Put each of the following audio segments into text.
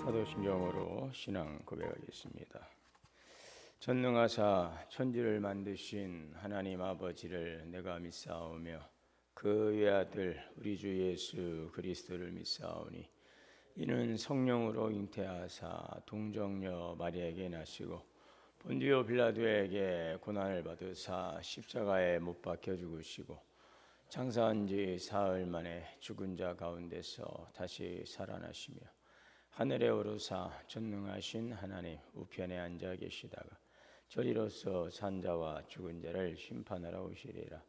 사도신경으로 신앙 고백하겠습니다. 전능하사 천지를 만드신 하나님 아버지를 내가 믿사오며 그 외아들 우리 주 예수 그리스도를 믿사오니 이는 성령으로 잉태하사 동정녀 마리아에게 나시고 본디오 빌라도에게 고난을 받으사 십자가에 못 박혀 죽으시고 장사한 지 사흘 만에 죽은 자 가운데서 다시 살아나시며 하늘에 오르사 전능하신 하나님 우편에 앉아 계시다가 저리로서 산자와 죽은 자를 심판하러 오시리라.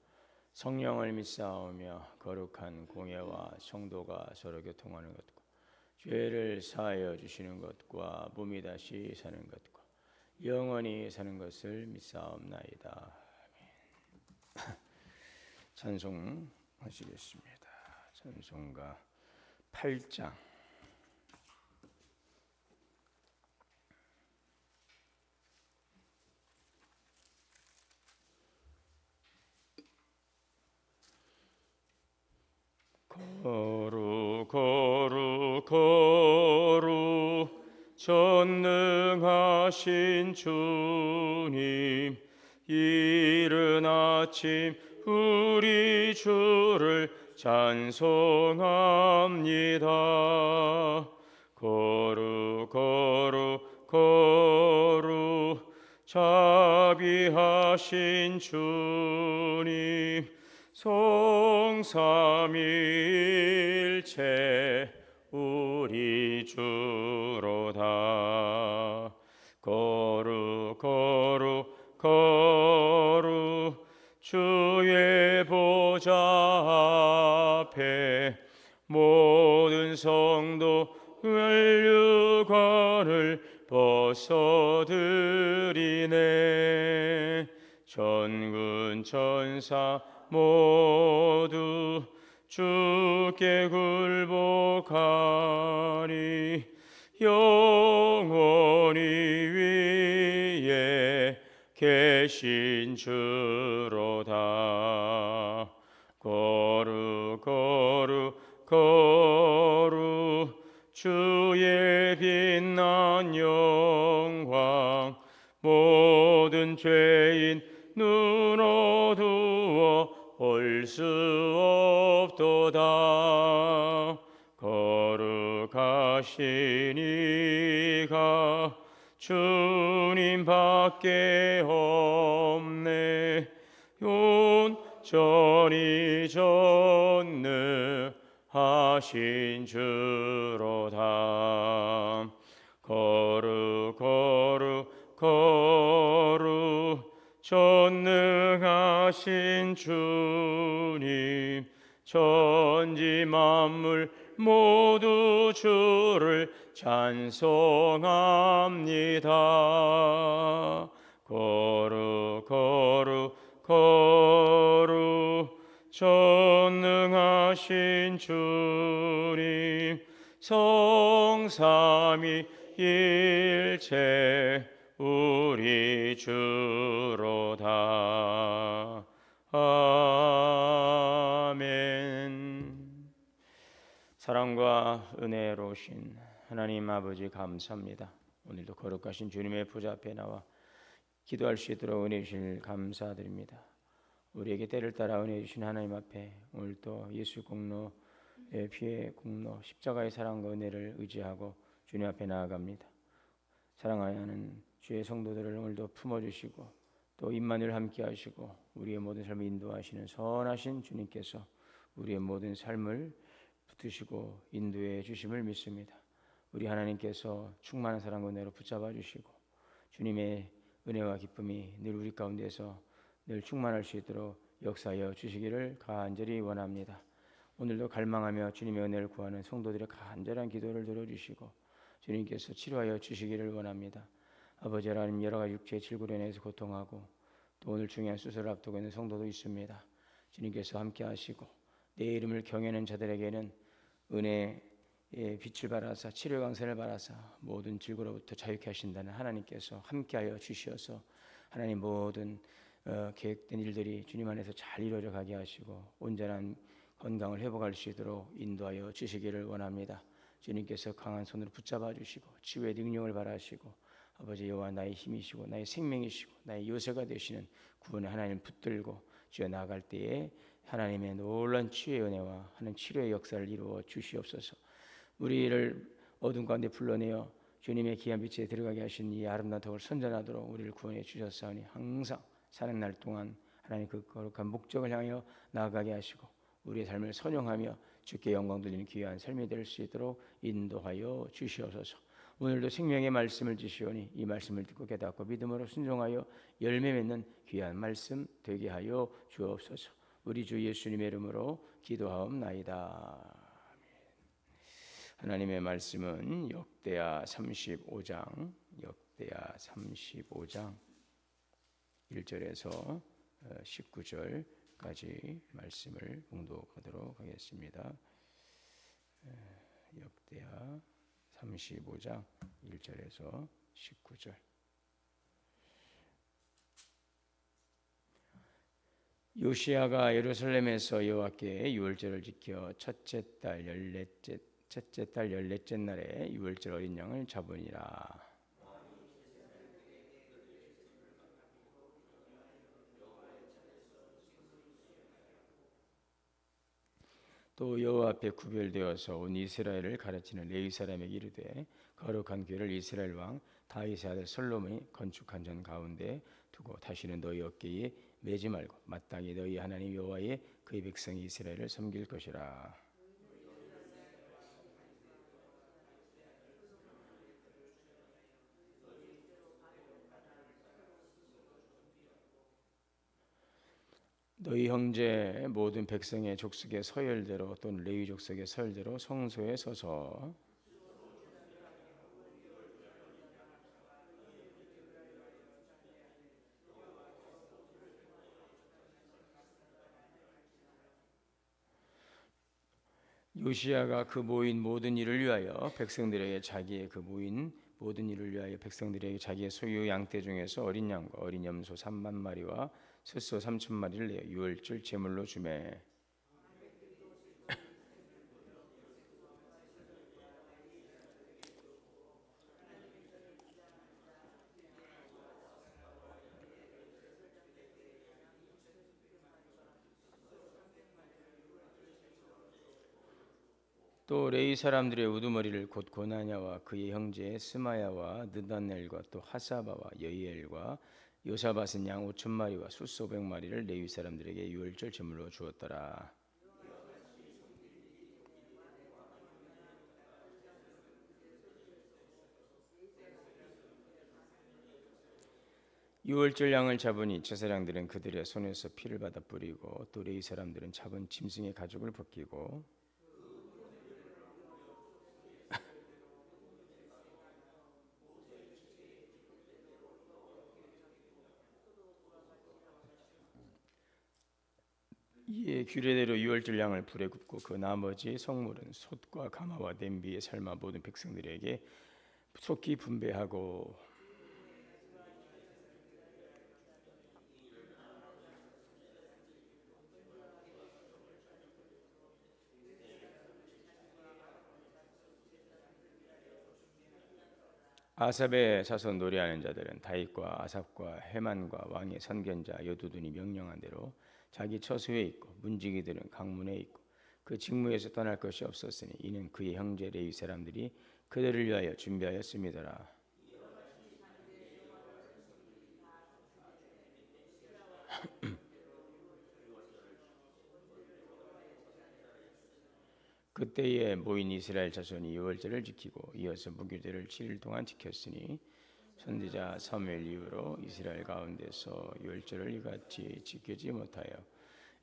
성령을 믿사오며 거룩한 공예와 성도가 서로 교통하는 것과 죄를 사하여 주시는 것과 몸이 다시 사는 것과 영원히 사는 것을 믿사옵나이다. 아멘. 찬송하시겠습니다. 찬송가 8장. 거룩 전능하신 주님, 이른 아침 우리 주를 찬송합니다. 거룩 자비하신 주님, 성삼일체 우리 주로다. 거룩 주의 보좌 앞에 모든 성도 멸류관을 벗어드리네. 전군 천사 모두 주께 굴복하니 영원히 위에 계신 주로다. 거룩 주의 빛난 영광 모든 죄인 눈 어두워 올 수 없도다. 거룩하신 이가 주님밖에 없네. 온전히 전능하신 주로다. 거룩 전능하신 주님, 천지 만물 모두 주를 찬송합니다. 거룩 전능하신 주님, 성삼위일체 우리 주로다. 아멘. 사랑과 은혜로우신 하나님 아버지 감사합니다. 오늘도 거룩하신 주님의 보좌 앞에 나와 기도할 수 있도록 은혜 주실 감사드립니다. 우리에게 때를 따라 은혜 주신 하나님 앞에 오늘도 예수 공로의 피의 공로 십자가의 사랑과 은혜를 의지하고 주님 앞에 나아갑니다. 사랑하는 주의 성도들을 오늘도 품어주시고 또 임만을 함께 하시고 우리의 모든 삶을 인도하시는 선하신 주님께서 우리의 모든 삶을 붙드시고 인도해 주심을 믿습니다. 우리 하나님께서 충만한 사랑과 은혜로 붙잡아 주시고 주님의 은혜와 기쁨이 늘 우리 가운데서 늘 충만할 수 있도록 역사하여 주시기를 간절히 원합니다. 오늘도 갈망하며 주님의 은혜를 구하는 성도들의 간절한 기도를 들어주시고 주님께서 치료하여 주시기를 원합니다. 아버지 하나님, 여러 가지 육체의 질고로 인해서 고통하고 또 오늘 중요한 수술을 앞두고 있는 성도도 있습니다. 주님께서 함께 하시고 내 이름을 경외하는 자들에게는 은혜의 빛을 발하사 치료 강세를 발하사 모든 질고로부터 자유케 하신다는 하나님께서 함께하여 주시어서 하나님 모든 계획된 일들이 주님 안에서 잘 이루어져 가게 하시고 온전한 건강을 회복할 수 있도록 인도하여 주시기를 원합니다. 주님께서 강한 손으로 붙잡아 주시고 치유의 능력을 발하시고 아버지 여호와 나의 힘이시고 나의 생명이시고 나의 요새가 되시는 구원의 하나님을 붙들고 주여 나아갈 때에 하나님의 놀라운 치유의 은혜와 하나님 치료의 역사를 이루어 주시옵소서. 우리를 어둠 가운데 불러내어 주님의 귀한 빛에 들어가게 하신 이 아름다운 덕을 선전하도록 우리를 구원해 주셨사오니 항상 사는 날 동안 하나님 그 거룩한 목적을 향하여 나아가게 하시고 우리의 삶을 선용하며 주께 영광 돌리는 귀한 삶이 될 수 있도록 인도하여 주시옵소서. 오늘도 생명의 말씀을 주시오니 이 말씀을 듣고 깨닫고 믿음으로 순종하여 열매 맺는 귀한 말씀 되게 하여 주옵소서. 우리 주 예수님의 이름으로 기도하옵나이다. 하나님의 말씀은 역대하 35장 1절에서 19절까지 말씀을 봉독하도록 하겠습니다. 역대하 35장 1절에서 19절. 요시야가 예루살렘에서 여호와께 유월절을 지켜 첫째 달 열넷째 날에 유월절 어린 양을 잡으니라. 또 여호와 앞에 구별되어서 온 이스라엘을 가르치는 레위 사람에게 이르되 거룩한 궤를 이스라엘 왕 다윗의 아들 솔로몬이 건축한 전 가운데 두고 다시는 너희 어깨에 매지 말고 마땅히 너희 하나님 여호와의 그의 백성이 이스라엘을 섬길 것이라. 너희 형제 모든 백성의 족속의 서열대로 또는 레위 족속의 서열대로 성소에 서서 요시야가 그 모인 모든 일을 위하여 백성들에게 자기의 소유 양떼 중에서 어린 양과 어린 염소 3만 마리와 숫소 3천 마리를 내어 유월절 제물로 주매. 또 레위 사람들의 우두머리를 곧 고나냐와 그의 형제 스마야와 느다넬과 또 하사바와 여이엘과 요사밧은 양 5천 마리와 숫소 500마리를 레위 사람들에게 유월절 제물로 주었더라. 유월절 양을 잡으니 제사장들은 그들의 손에서 피를 받아 뿌리고 또 레위 사람들은 잡은 짐승의 가죽을 벗기고 이에 규례대로 유월절 양을 불에 굽고 그 나머지 성물은 솥과 가마와 냄비에 삶아 모든 백성들에게 속히 분배하고 아삽의 자손 노래하는 자들은 다윗과 아삽과 헤만과 왕의 선견자 여두둔이 명령한 대로 자기 처소에 있고 문지기들은 강문에 있고 그 직무에서 떠날 것이 없었으니 이는 그의 형제 레위 사람들이 그들을 위하여 준비하였음이더라. 그때에 모인 이스라엘 자손이 유월절을 지키고 이어서 무교절을 7일 동안 지켰으니 선지자 사무엘 이후로 이스라엘 가운데서 유월절을 이같이 지키지 못하여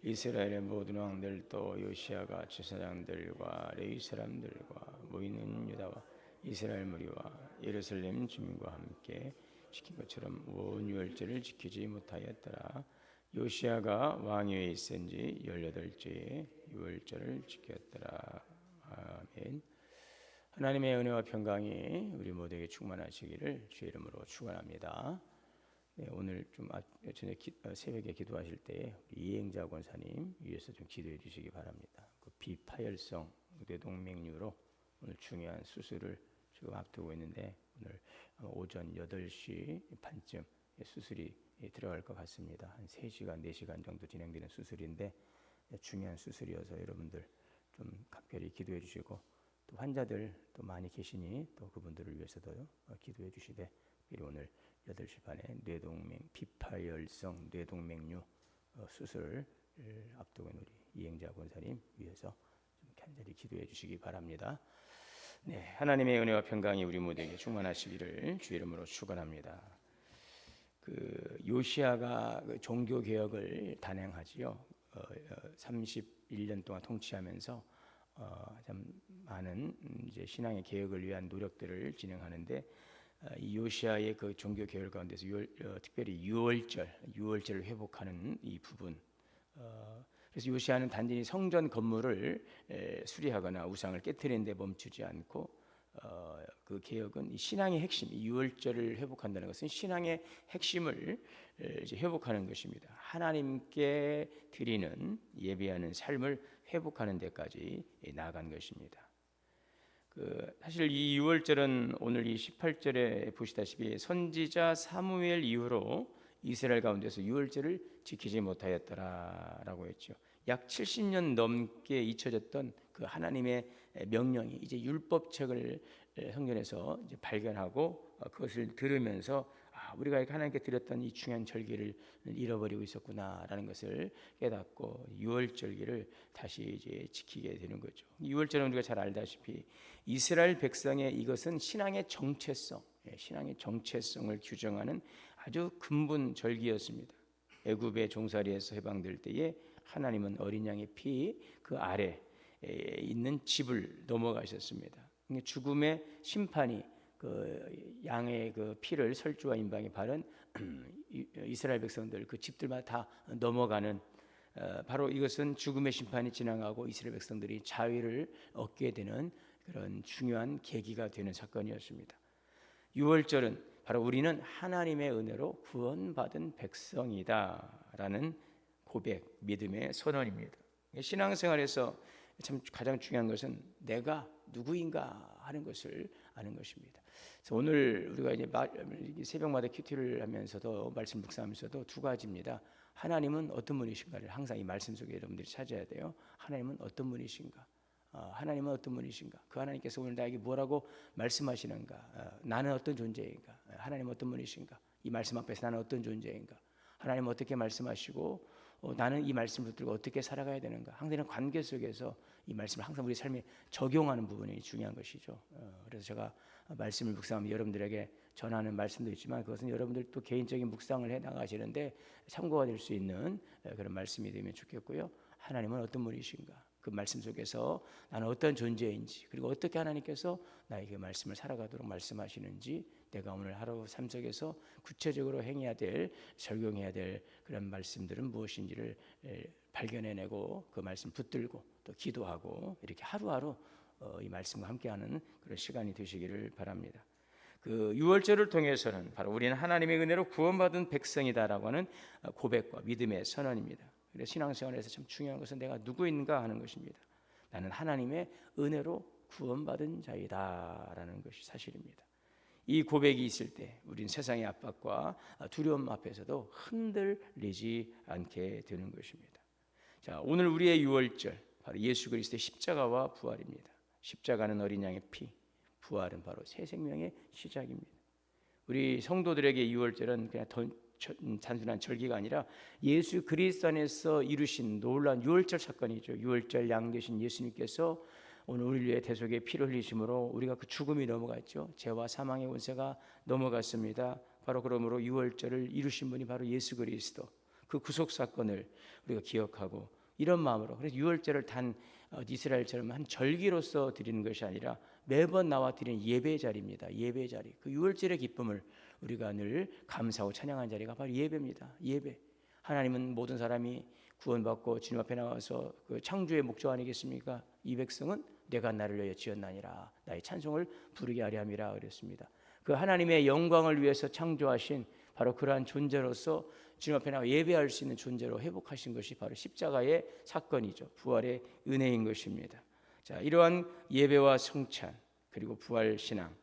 이스라엘의 모든 왕들도 요시야가 제사장들과 레위 사람들과 모이는 유다와 이스라엘 무리와 예루살렘 주민과 함께 지킨 것처럼 온 유월절을 지키지 못하였더라. 요시야가 왕위에 있은 지 18주에 유월절을 지켰더라. 아멘. 하나님의 은혜와 평강이 우리 모두에게 충만하시기를 주의 이름으로 축원합니다. 네, 오늘 좀 새벽에 기도하실 때 이행자 권사님 위해서 좀 기도해 주시기 바랍니다. 그 비파열성 뇌동맥류로 오늘 중요한 수술을 지금 앞두고 있는데 오늘 오전 8시 반쯤 수술이 들어갈 것 같습니다. 한 3시간, 4시간 정도 진행되는 수술인데 중요한 수술이어서 여러분들 좀 각별히 기도해 주시고 또 환자들 또 많이 계시니 또 그분들을 위해서도 기도해 주시되 그리고 오늘 8시 반에 비파열성 뇌동맥류 수술을 앞두고 있는 우리 이행자 권사님 위해서 좀 간절히 기도해 주시기 바랍니다. 네, 하나님의 은혜와 평강이 우리 모두에게 충만하시기를 주 이름으로 축원합니다. 그 요시아가 그 종교 개혁을 단행하지요. 31년 동안 통치하면서 참 많은 이제 신앙의 개혁을 위한 노력들을 진행하는데 이 요시아의 그 종교 개혁 가운데서 특별히 유월절을 회복하는 이 부분. 그래서 요시아는 단지 성전 건물을 수리하거나 우상을 깨뜨리는 데 멈추지 않고 그 개혁은 이 신앙의 핵심, 이 유월절을 회복한다는 것은 신앙의 핵심을 이제 회복하는 것입니다. 하나님께 드리는 예배하는 삶을 회복하는 데까지 나아간 것입니다. 사실 이 유월절은 오늘 이 18절에 보시다시피 선지자 사무엘 이후로 이스라엘 가운데서 유월절을 지키지 못하였더라라고 했죠. 약 70년 넘게 잊혀졌던 그 하나님의 명령이 이제 율법책을 성경에서 이제 발견하고 그것을 들으면서 우리가 하나님께 드렸던 이 중요한 절기를 잃어버리고 있었구나라는 것을 깨닫고 유월절기를 다시 이제 지키게 되는 거죠. 유월절은 우리가 잘 알다시피 이스라엘 백성의 이것은 신앙의 정체성을 규정하는 아주 근본 절기였습니다. 애굽의 종살이에서 해방될 때에 하나님은 어린 양의 피 그 아래 있는 집을 넘어가셨습니다. 죽음의 심판이 그 양의 그 피를 설주와 임방에 바른 이스라엘 백성들 그 집들마다 다 넘어가는 바로 이것은 죽음의 심판이 지나가고 이스라엘 백성들이 자유를 얻게 되는 그런 중요한 계기가 되는 사건이었습니다. 유월절은 바로 우리는 하나님의 은혜로 구원받은 백성이다라는 고백, 믿음의 선언입니다. 신앙생활에서 참 가장 중요한 것은 내가 누구인가 하는 것을 아는 것입니다. 그래서 오늘 우리가 이제 새벽마다 큐티를 하면서도 말씀 묵상하면서도 두 가지입니다. 하나님은 어떤 분이신가를 항상 이 말씀 속에 여러분들이 찾아야 돼요. 하나님은 어떤 분이신가? 하나님은 어떤 분이신가? 그 하나님께서 오늘 나에게 뭐라고 말씀하시는가? 나는 어떤 존재인가? 하나님은 어떤 분이신가? 이 말씀 앞에서 나는 어떤 존재인가? 하나님은 어떻게 말씀하시고 나는 이 말씀을 붙들고 어떻게 살아가야 되는가? 항상 이런 관계 속에서 이 말씀을 항상 우리 삶에 적용하는 부분이 중요한 것이죠. 그래서 제가 말씀을 묵상하면 여러분들에게 전하는 말씀도 있지만 그것은 여러분들 또 개인적인 묵상을 해 나가시는데 참고가 될 수 있는 그런 말씀이 되면 좋겠고요. 하나님은 어떤 분이신가? 그 말씀 속에서 나는 어떤 존재인지 그리고 어떻게 하나님께서 나에게 말씀을 살아가도록 말씀하시는지 내가 오늘 하루 삶 속에서 구체적으로 행해야 될 적용해야 될 그런 말씀들은 무엇인지를 발견해내고 그 말씀 붙들고 또 기도하고 이렇게 하루하루 이 말씀과 함께하는 그런 시간이 되시기를 바랍니다. 그 유월절을 통해서는 바로 우리는 하나님의 은혜로 구원받은 백성이다라고 하는 고백과 믿음의 선언입니다. 그래서 신앙생활에서 참 중요한 것은 내가 누구인가 하는 것입니다. 나는 하나님의 은혜로 구원받은 자이다라는 것이 사실입니다. 이 고백이 있을 때 우리는 세상의 압박과 두려움 앞에서도 흔들리지 않게 되는 것입니다. 자, 오늘 우리의 유월절 바로 예수 그리스도의 십자가와 부활입니다. 십자가는 어린 양의 피, 부활은 바로 새 생명의 시작입니다. 우리 성도들에게 유월절은 그냥 단순한 절기가 아니라 예수 그리스도 안에서 이루신 놀라운 유월절 사건이죠. 유월절 양 되신 예수님께서 오늘 우리 위해 대속의 피를 흘리심으로 우리가 그 죽음이 넘어갔죠. 죄와 사망의 권세가 넘어갔습니다. 바로 그러므로 유월절을 이루신 분이 바로 예수 그리스도, 그 구속 사건을 우리가 기억하고 이런 마음으로, 그래서 유월절을 단 이스라엘처럼 한 절기로서 드리는 것이 아니라 매번 나와 드리는 예배 자리입니다. 예배 자리. 그 유월절의 기쁨을 우리가 늘 감사하고 찬양한 자리가 바로 예배입니다. 예배. 하나님은 모든 사람이 구원받고 주님 앞에 나와서 그 창조의 목적 아니겠습니까? 이 백성은 내가 나를 위하여 지었나니라 나의 찬송을 부르게 하려 함이라 그랬습니다. 그 하나님의 영광을 위해서 창조하신 바로 그러한 존재로서 주님 앞에 나와 예배할 수 있는 존재로 회복하신 것이 바로 십자가의 사건이죠. 부활의 은혜인 것입니다. 자, 이러한 예배와 성찬 그리고 부활 신앙을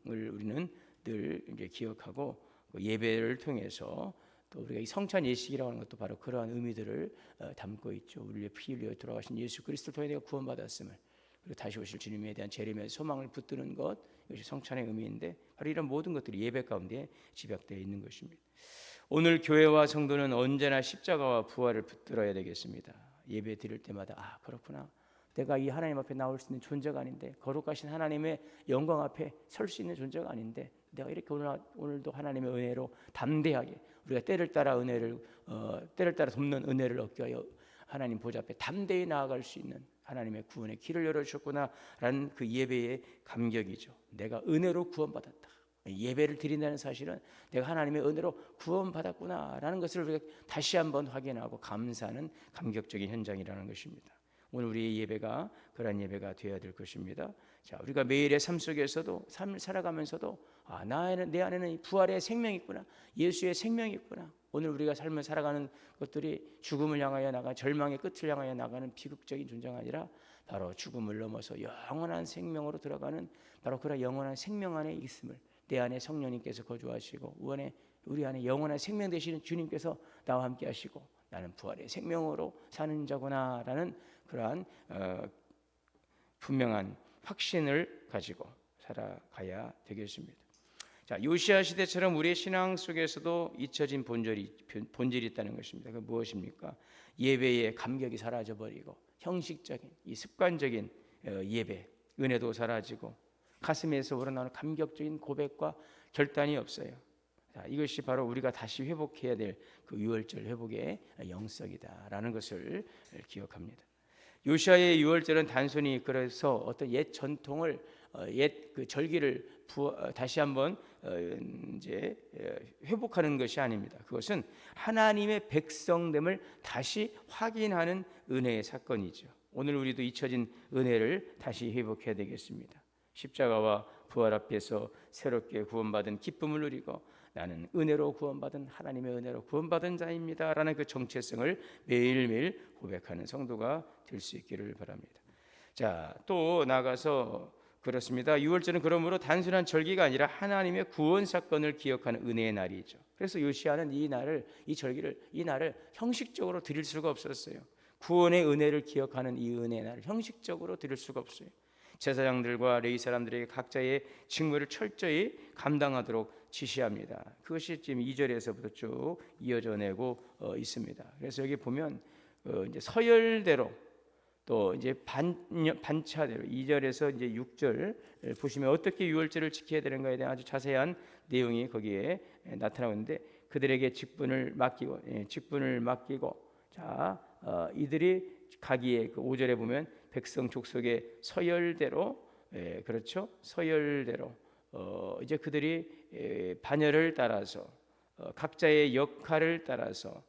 우리는 늘 이제 기억하고 그 예배를 통해서 또 우리가 이 성찬 예식이라고 하는 것도 바로 그러한 의미들을 담고 있죠. 우리의 피 흘려 돌아가신 예수 그리스도를 통해 내가 구원받았음을, 그리고 다시 오실 주님에 대한 재림의 소망을 붙드는 것, 이것이 성찬의 의미인데 바로 이런 모든 것들이 예배 가운데 집약되어 있는 것입니다. 오늘 교회와 성도는 언제나 십자가와 부활을 붙들어야 되겠습니다. 예배 드릴 때마다 그렇구나, 내가 이 하나님 앞에 나올 수 있는 존재가 아닌데, 거룩하신 하나님의 영광 앞에 설 수 있는 존재가 아닌데, 내가 이렇게 오늘도 하나님의 은혜로 담대하게 우리가 때를 따라 돕는 은혜를 얻게 하여 하나님 보좌 앞에 담대히 나아갈 수 있는 하나님의 구원의 길을 열어주셨구나라는 그 예배의 감격이죠. 내가 은혜로 구원받았다. 예배를 드린다는 사실은 내가 하나님의 은혜로 구원받았구나라는 것을 우리가 다시 한번 확인하고 감사하는 감격적인 현장이라는 것입니다. 오늘 우리의 예배가 그런 예배가 되어야 될 것입니다. 자, 우리가 매일의 삶 속에서도 삶을 살아가면서도 내 안에는 부활의 생명이 있구나, 예수의 생명이 있구나. 오늘 우리가 삶을 살아가는 것들이 죽음을 향하여 나가 절망의 끝을 향하여 나가는 비극적인 존재가 아니라 바로 죽음을 넘어서 영원한 생명으로 들어가는 바로 그런 영원한 생명 안에 있음을, 내 안에 성령님께서 거주하시고 우리 안에 영원한 생명 되시는 주님께서 나와 함께 하시고 나는 부활의 생명으로 사는 자구나라는 그러한 분명한 확신을 가지고 살아가야 되겠습니다. 자, 요시야 시대처럼 우리의 신앙 속에서도 잊혀진 본질이 있다는 것입니다. 그 무엇입니까? 예배의 감격이 사라져버리고 형식적인 이 습관적인 예배, 은혜도 사라지고 가슴에서 우러나오는 감격적인 고백과 결단이 없어요. 자, 이것이 바로 우리가 다시 회복해야 될 그 유월절 회복의 영성이다라는 것을 기억합니다. 요시아의 유월절은 단순히 그래서 어떤 옛 전통을 옛 그 절기를 다시 한번 이제 회복하는 것이 아닙니다. 그것은 하나님의 백성됨을 다시 확인하는 은혜의 사건이죠. 오늘 우리도 잊혀진 은혜를 다시 회복해야 되겠습니다. 십자가와 부활 앞에서 새롭게 구원받은 기쁨을 누리고 나는 은혜로 구원받은 하나님의 은혜로 구원받은 자입니다 라는 그 정체성을 매일매일 고백하는 성도가 될 수 있기를 바랍니다. 자, 또 나가서 그렇습니다. 유월절은 그러므로 단순한 절기가 아니라 하나님의 구원 사건을 기억하는 은혜의 날이죠. 그래서 요시아는 이 날을 형식적으로 드릴 수가 없었어요. 구원의 은혜를 기억하는 이 은혜의 날을 형식적으로 드릴 수가 없어요. 제사장들과 레위 사람들에게 각자의 직무를 철저히 감당하도록 지시합니다. 그것이 지금 2절에서부터 쭉 이어져 내고 있습니다. 그래서 여기 보면 이제 서열대로 또 이제 반차대로 2절에서 이제 6절 보시면 어떻게 유월절을 지켜야 되는가에 대한 아주 자세한 내용이 거기에 나타나고 있는데, 그들에게 직분을 맡기고 자, 이들이 가기에 그 5절에 보면 백성 족속의 서열대로, 그렇죠? 서열대로 이제 그들이 반열을 따라서 각자의 역할을 따라서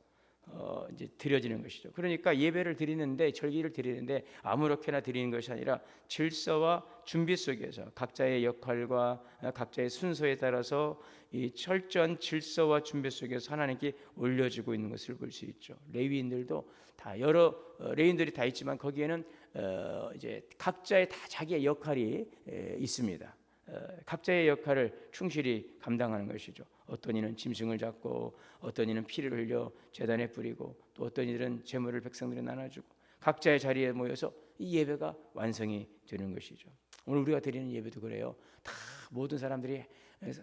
이제 드려지는 것이죠. 그러니까 예배를 드리는데, 절기를 드리는데 아무렇게나 드리는 것이 아니라 질서와 준비 속에서 각자의 역할과 각자의 순서에 따라서 이 철저한 질서와 준비 속에서 하나님께 올려지고 있는 것을 볼 수 있죠. 레위인들도 다 여러 레위인들이 다 있지만 거기에는 이제 각자의 다 자기의 역할이 있습니다. 각자의 역할을 충실히 감당하는 것이죠. 어떤 이는 짐승을 잡고, 어떤 이는 피를 흘려 제단에 뿌리고, 또 어떤 이들은 제물을 백성들에 나눠주고, 각자의 자리에 모여서 이 예배가 완성이 되는 것이죠. 오늘 우리가 드리는 예배도 그래요. 다 모든 사람들이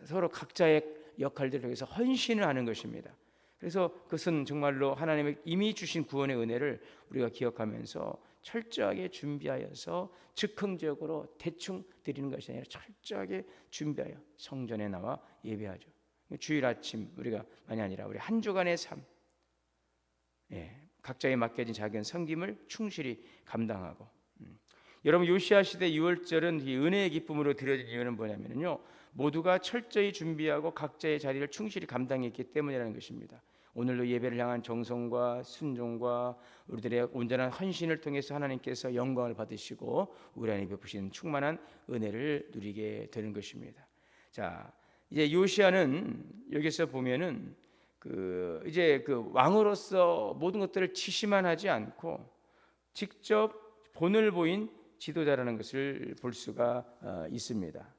서로 각자의 역할들을 위해서 헌신을 하는 것입니다. 그래서 그것은 정말로 하나님의 이미 주신 구원의 은혜를 우리가 기억하면서 철저하게 준비하여서 즉흥적으로 대충 드리는 것이 아니라 철저하게 준비하여 성전에 나와 예배하죠. 주일 아침 우리가만이 아니라 우리 한 주간의 삶, 각자에 맡겨진 작은 섬김을 충실히 감당하고. 여러분, 요시아 시대 유월절은 이 은혜의 기쁨으로 드려진 이유는 뭐냐면요, 모두가 철저히 준비하고 각자의 자리를 충실히 감당했기 때문이라는 것입니다. 오늘도 예배를 향한 정성과 순종과 우리들의 온전한 헌신을 통해서 하나님께서 영광을 받으시고 우리 안에 베푸시는 충만한 은혜를 누리게 되는 것입니다. 자, 이제 요시아는 여기서 보면은 이제 그 왕으로서 모든 것들을 지시만 하지 않고 직접 본을 보인 지도자라는 것을 볼 수가 있습니다.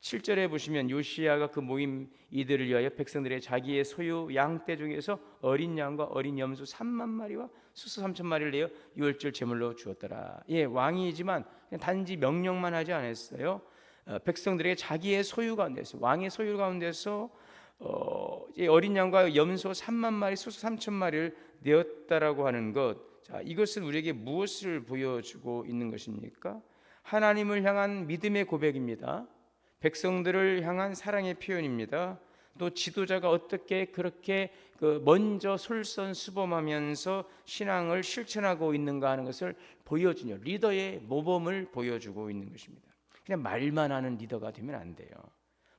7절에 보시면 요시야가 그 모임 이들을 위하여 백성들의 자기의 소유 양떼 중에서 어린 양과 어린 염소 3만 마리와 수소 3천 마리를 내어 유월절 제물로 주었더라. 예, 왕이지만 그냥 단지 명령만 하지 않았어요. 백성들의 자기의 소유 가운데서, 왕의 소유 가운데서 어린 양과 염소 3만 마리, 수소 3천 마리를 내었다라고 하는 것, 자, 이것은 우리에게 무엇을 보여주고 있는 것입니까? 하나님을 향한 믿음의 고백입니다. 백성들을 향한 사랑의 표현입니다. 또 지도자가 어떻게 그렇게 먼저 솔선수범하면서 신앙을 실천하고 있는가 하는 것을 보여주는 리더의 모범을 보여주고 있는 것입니다. 그냥 말만 하는 리더가 되면 안 돼요.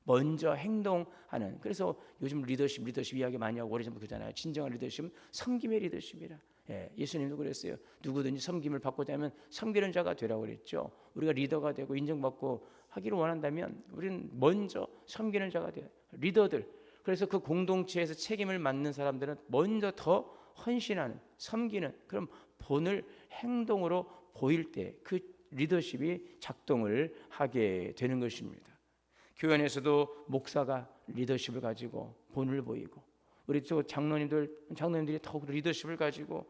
먼저 행동하는. 그래서 요즘 리더십 이야기 많이 하고 오래전부터 그러잖아요. 진정한 리더십은 섬김의 리더십이라. 예, 예수님도 그랬어요. 누구든지 섬김을 받고자 하면 섬기는 자가 되라고 그랬죠. 우리가 리더가 되고 인정받고 하기를 원한다면 우리는 먼저 섬기는 자가 돼요. 리더들. 그래서 그 공동체에서 책임을 맡는 사람들은 먼저 더 헌신하는, 섬기는 그런 본을 행동으로 보일 때 그 리더십이 작동을 하게 되는 것입니다. 교회 안에서도 목사가 리더십을 가지고 본을 보이고, 우리 또 장로님들이 더욱 리더십을 가지고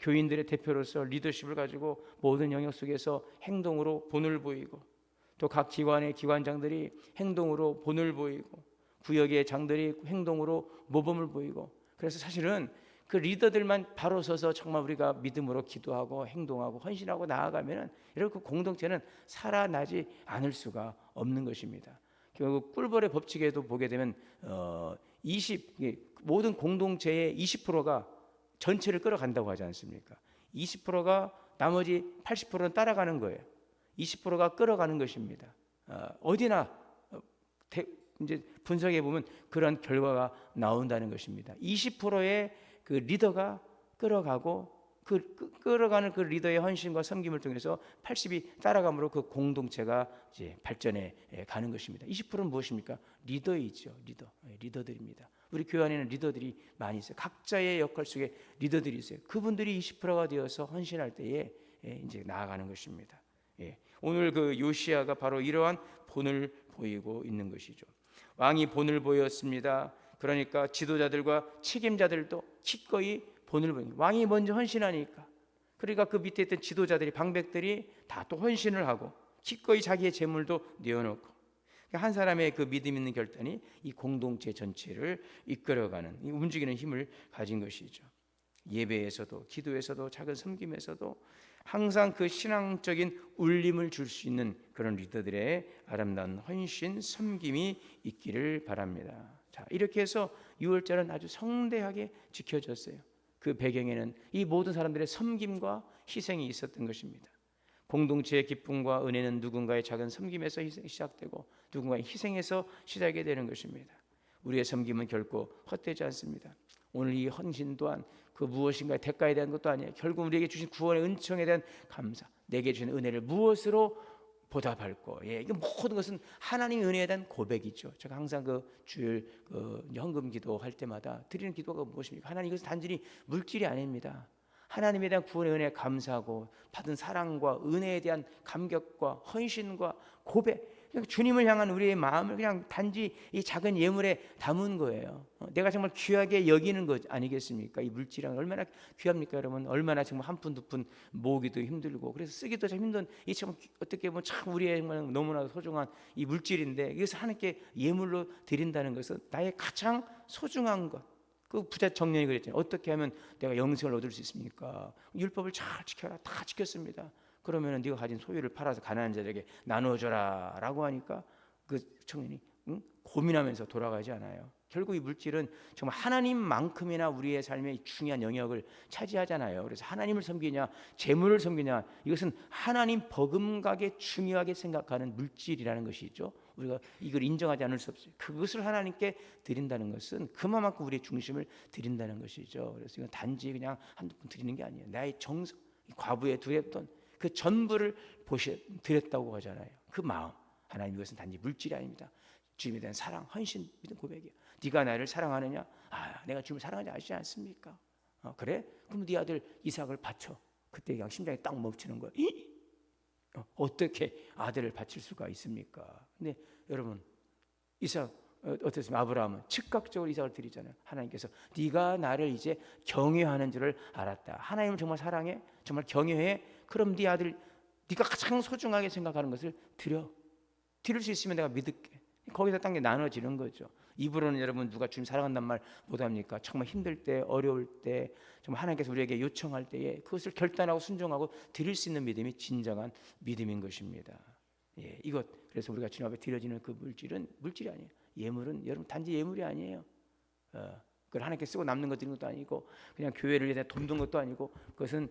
교인들의 대표로서 리더십을 가지고 모든 영역 속에서 행동으로 본을 보이고, 또 각 기관의 기관장들이 행동으로 본을 보이고, 구역의 장들이 행동으로 모범을 보이고, 그래서 사실은 그 리더들만 바로 서서 정말 우리가 믿음으로 기도하고 행동하고 헌신하고 나아가면 이렇게 공동체는 살아나지 않을 수가 없는 것입니다. 결국 꿀벌의 법칙에도 보게 되면 모든 공동체의 20%가 전체를 끌어간다고 하지 않습니까? 20%가 나머지 80%는 따라가는 거예요. 20%가 끌어가는 것입니다. 어디나 이제 분석해 보면 그런 결과가 나온다는 것입니다. 20%의 그 리더가 끌어가고 끌어가는 그 리더의 헌신과 섬김을 통해서 80이 따라감으로 그 공동체가 이제 발전해 가는 것입니다. 20%는 무엇입니까? 리더이죠. 리더들입니다. 우리 교회 안에는 리더들이 많이 있어요. 각자의 역할 속에 리더들이 있어요. 그분들이 20%가 되어서 헌신할 때에 이제 나아가는 것입니다. 오늘 그 요시야가 바로 이러한 본을 보이고 있는 것이죠. 왕이 본을 보였습니다. 그러니까 지도자들과 책임자들도 기꺼이 본을 보입니다. 왕이 먼저 헌신하니까. 그러니까 그 밑에 있던 지도자들이, 방백들이 다 또 헌신을 하고 기꺼이 자기의 재물도 내어놓고, 한 사람의 그 믿음 있는 결단이 이 공동체 전체를 이끌어가는, 움직이는 힘을 가진 것이죠. 예배에서도, 기도에서도, 작은 섬김에서도 항상 그 신앙적인 울림을 줄 수 있는 그런 리더들의 아름다운 헌신, 섬김이 있기를 바랍니다. 자, 이렇게 해서 유월절은 아주 성대하게 지켜졌어요. 그 배경에는 이 모든 사람들의 섬김과 희생이 있었던 것입니다. 공동체의 기쁨과 은혜는 누군가의 작은 섬김에서 시작되고 누군가의 희생에서 시작이 되는 것입니다. 우리의 섬김은 결코 헛되지 않습니다. 오늘 이 헌신 또한 그 무엇인가의 대가에 대한 것도 아니에요. 결국 우리에게 주신 구원의 은총에 대한 감사, 내게 주신 은혜를 무엇으로 보답할 거. 이게 모든 것은 하나님의 은혜에 대한 고백이죠. 제가 항상 그 주일 헌금 기도할 때마다 드리는 기도가 무엇입니까? 하나님, 이것은 단순히 물질이 아닙니다. 하나님에 대한 구원의 은혜에 감사하고 받은 사랑과 은혜에 대한 감격과 헌신과 고백, 주님을 향한 우리의 마음을 그냥 단지 이 작은 예물에 담은 거예요. 내가 정말 귀하게 여기는 것 아니겠습니까? 이 물질은 얼마나 귀합니까, 여러분? 얼마나 정말 한 푼 두 푼 모으기도 힘들고 그래서 쓰기도 참 힘든, 이 참 어떻게 보면 참 우리의 너무나 소중한 이 물질인데, 이것을 하나님께 예물로 드린다는 것은 나의 가장 소중한 것. 그 부자 청년이 그랬잖아요. 어떻게 하면 내가 영생을 얻을 수 있습니까? 율법을 잘 지켜라. 다 지켰습니다. 그러면 네가 가진 소유를 팔아서 가난한 자들에게 나눠줘라 라고 하니까 그 청년이 고민하면서 돌아가지 않아요. 결국 이 물질은 정말 하나님만큼이나 우리의 삶의 중요한 영역을 차지하잖아요. 그래서 하나님을 섬기냐 재물을 섬기냐, 이것은 하나님 버금가게 중요하게 생각하는 물질이라는 것이죠. 우리가 이걸 인정하지 않을 수 없어요. 그것을 하나님께 드린다는 것은 그만큼 우리의 중심을 드린다는 것이죠. 그래서 이건 단지 그냥 한두 푼 드리는 게 아니에요. 나의 정성, 과부에 드렸던 그 전부를 드렸다고 하잖아요. 그 마음, 하나님, 이것은 단지 물질이 아닙니다. 주님에 대한 사랑, 헌신, 믿음 고백이에요. 네가 나를 사랑하느냐? 내가 주님을 사랑하지 않지 않습니까? 그래? 그럼 네 아들 이삭을 바쳐. 그때 그냥 심장이 딱 멈추는 거예요. 어떻게 아들을 바칠 수가 있습니까? 근데 여러분 이삭 어떻습니까? 아브라함은 즉각적으로 이삭을 드리잖아요. 하나님께서 네가 나를 이제 경외하는 줄을 알았다. 하나님을 정말 사랑해, 정말 경외해. 그럼 네 아들 네가 가장 소중하게 생각하는 것을 드릴 수 있으면 내가 믿을게. 거기서 딴 게 나눠지는 거죠. 입으로는 여러분 누가 주님 사랑한다는 말 못합니까? 정말 힘들 때, 어려울 때, 정말 하나님께서 우리에게 요청할 때에 그것을 결단하고 순종하고 드릴 수 있는 믿음이 진정한 믿음인 것입니다. 예, 이것 그래서 우리가 주님 앞에 드려지는 그 물질은 물질이 아니에요. 예물은 여러분 단지 예물이 아니에요. 그걸 하나님께 쓰고 남는 것 드리는 것도 아니고 그냥 교회를 위해 돈 든 것도 아니고 그것은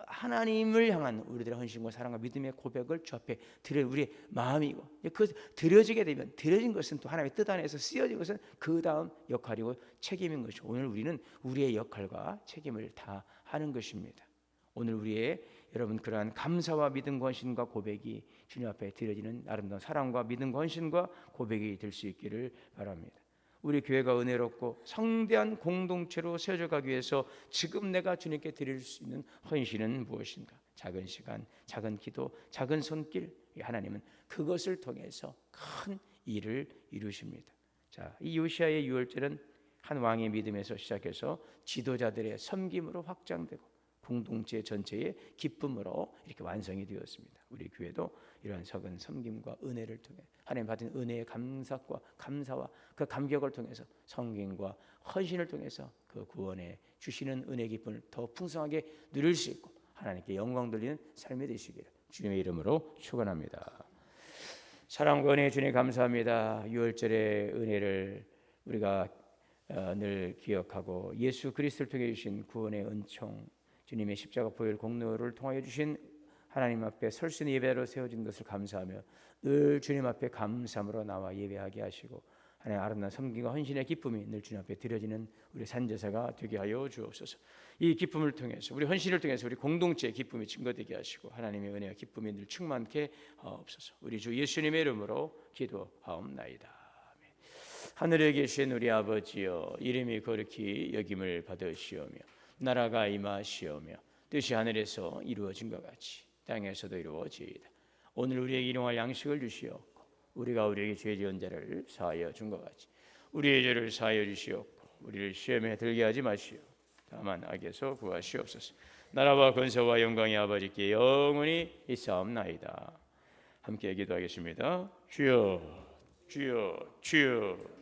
하나님을 향한 우리들의 헌신과 사랑과 믿음의 고백을 주 앞에 드릴 우리의 마음이고 그 드려지게 되면 드려진 것은 또 하나님의 뜻 안에서 쓰여진 것은 그 다음 역할이고 책임인 것이고 오늘 우리는 우리의 역할과 책임을 다 하는 것입니다. 오늘 우리의 여러분 그러한 감사와 믿음과 헌신과 고백이 주님 앞에 드려지는 아름다운 사랑과 믿음과 헌신과 고백이 될 수 있기를 바랍니다. 우리 교회가 은혜롭고 성대한 공동체로 세워져 가기 위해서 지금 내가 주님께 드릴 수 있는 헌신은 무엇인가? 작은 시간, 작은 기도, 작은 손길. 하나님은 그것을 통해서 큰 일을 이루십니다. 자, 이 요시아의 유월절은 한 왕의 믿음에서 시작해서 지도자들의 섬김으로 확장되고 공동체 전체의 기쁨으로 이렇게 완성이 되었습니다. 우리 교회도 이러한 적은 섬김과 은혜를 통해 하나님 받은 은혜의 감사와 그 감격을 통해서 성김과 헌신을 통해서 그 구원에 주시는 은혜 기쁨을 더 풍성하게 누릴 수 있고 하나님께 영광 돌리는 삶이 되시기를 주님의 이름으로 축원합니다. 사랑과 은혜 주님 감사합니다. 유월절의 은혜를 우리가 늘 기억하고 예수 그리스도를 통해 주신 구원의 은총 주님의 십자가 보혈 공로를 통하여 주신 하나님 앞에 설 수 있는 예배로 세워진 것을 감사하며 늘 주님 앞에 감사함으로 나와 예배하게 하시고 하나님 아름다운 섬김과 헌신의 기쁨이 늘 주님 앞에 드려지는 우리 산제사가 되게 하여 주옵소서. 이 기쁨을 통해서 우리 헌신을 통해서 우리 공동체의 기쁨이 증거되게 하시고 하나님의 은혜와 기쁨이 늘 충만케 하옵소서. 우리 주 예수님의 이름으로 기도하옵나이다. 아멘. 하늘에 계신 우리 아버지여 이름이 거룩히 여김을 받으시오며 나라가 임하시오며 뜻이 하늘에서 이루어진 것 같이 땅에서도 이루어지이다. 오늘 우리에게 일용할 양식을 주시옵고 우리가 우리에게 죄 지은 자를 사하여 준 것 같이 우리의 죄를 사하여 주시옵고 우리를 시험에 들게 하지 마시오. 다만 악에서 구하시옵소서. 나라와 권세와 영광이 아버지께 영원히 있사옵나이다. 함께 기도하겠습니다. 주여 주여 주여